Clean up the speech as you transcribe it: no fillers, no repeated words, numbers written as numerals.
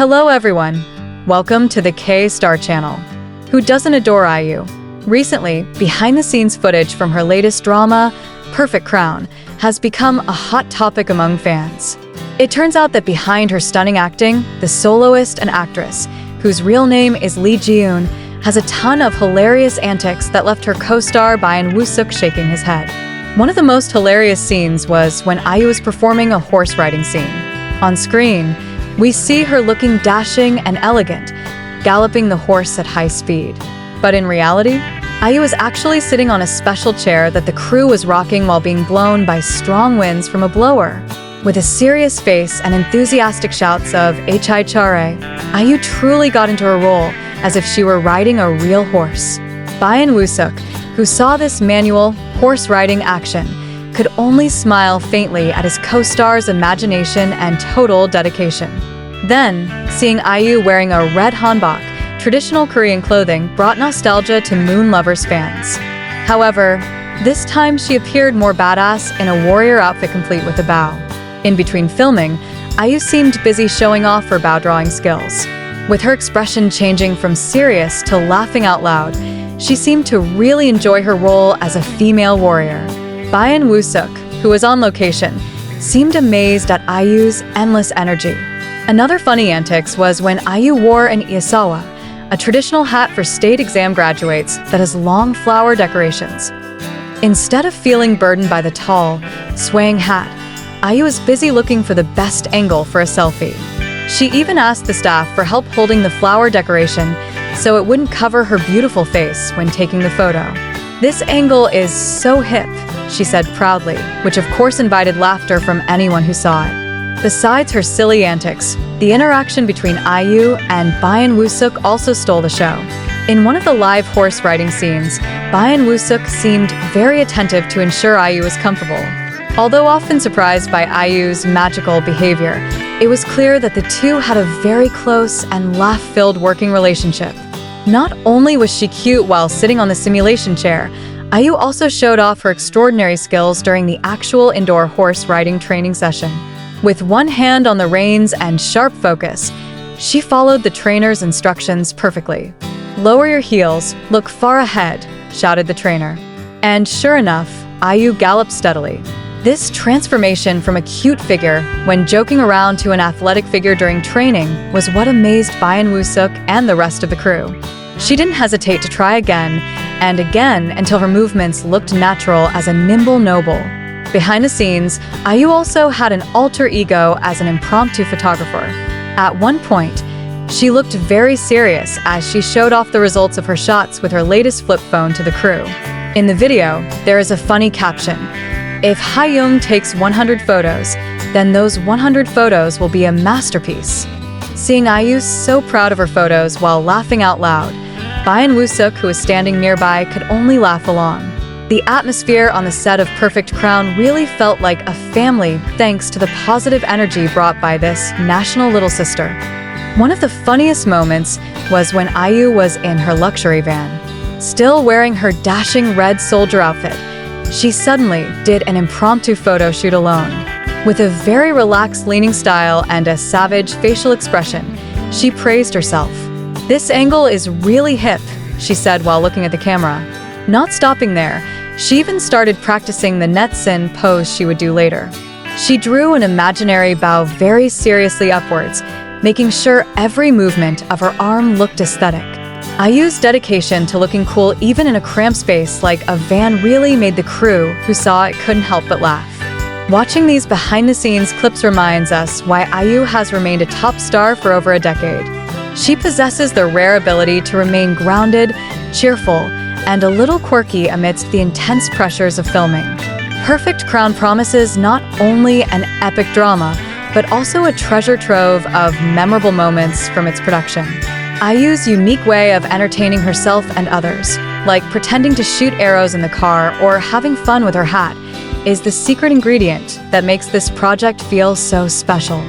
Hello everyone, welcome to the K-Star channel. Who doesn't adore IU? Recently, behind-the-scenes footage from her latest drama, Perfect Crown, has become a hot topic among fans. It turns out that behind her stunning acting, the soloist and actress, whose real name is Lee Ji-eun, has a ton of hilarious antics that left her co-star Wooseok shaking his head. One of the most hilarious scenes was when IU was performing a horse riding scene. On screen, we see her looking dashing and elegant, galloping the horse at high speed. But in reality, IU was actually sitting on a special chair that the crew was rocking while being blown by strong winds from a blower. With a serious face and enthusiastic shouts of "Hi Chare," IU truly got into her role as if she were riding a real horse. Wooseok, who saw this manual horse riding action, could only smile faintly at his co-star's imagination and total dedication. Then, seeing IU wearing a red hanbok, traditional Korean clothing, brought nostalgia to Moon Lovers fans. However, this time she appeared more badass in a warrior outfit complete with a bow. In between filming, IU seemed busy showing off her bow drawing skills. With her expression changing from serious to laughing out loud, she seemed to really enjoy her role as a female warrior. Wooseok, who was on location, seemed amazed at IU's endless energy. Another funny antics was when IU wore an iasawa, a traditional hat for state exam graduates that has long flower decorations. Instead of feeling burdened by the tall, swaying hat, IU was busy looking for the best angle for a selfie. She even asked the staff for help holding the flower decoration so it wouldn't cover her beautiful face when taking the photo. "This angle is so hip," she said proudly, which of course invited laughter from anyone who saw it. Besides her silly antics, the interaction between IU and Wooseok also stole the show. In one of the live horse riding scenes, Wooseok seemed very attentive to ensure IU was comfortable. Although often surprised by IU's magical behavior, it was clear that the two had a very close and laugh-filled working relationship. Not only was she cute while sitting on the simulation chair, IU also showed off her extraordinary skills during the actual indoor horse riding training session. With one hand on the reins and sharp focus, she followed the trainer's instructions perfectly. "Lower your heels, look far ahead," shouted the trainer. And sure enough, IU galloped steadily. This transformation from a cute figure when joking around to an athletic figure during training was what amazed Wooseok and the rest of the crew. She didn't hesitate to try again and again until her movements looked natural as a nimble noble. Behind the scenes, IU also had an alter ego as an impromptu photographer. At one point, she looked very serious as she showed off the results of her shots with her latest flip phone to the crew. In the video, there is a funny caption: "If Hayoung takes 100 photos, then those 100 photos will be a masterpiece." Seeing IU so proud of her photos while laughing out loud, Wooseok, who was standing nearby, could only laugh along. The atmosphere on the set of Perfect Crown really felt like a family thanks to the positive energy brought by this national little sister. One of the funniest moments was when IU was in her luxury van. Still wearing her dashing red soldier outfit, she suddenly did an impromptu photo shoot alone. With a very relaxed leaning style and a savage facial expression, she praised herself. "This angle is really hip," she said while looking at the camera. Not stopping there, she even started practicing the Netsin pose she would do later. She drew an imaginary bow very seriously upwards, making sure every movement of her arm looked aesthetic. IU's dedication to looking cool even in a cramped space like a van really made the crew who saw it couldn't help but laugh. Watching these behind-the-scenes clips reminds us why IU has remained a top star for over a decade. She possesses the rare ability to remain grounded, cheerful, and a little quirky amidst the intense pressures of filming. Perfect Crown promises not only an epic drama, but also a treasure trove of memorable moments from its production. IU's unique way of entertaining herself and others, like pretending to shoot arrows in the car or having fun with her hat, is the secret ingredient that makes this project feel so special.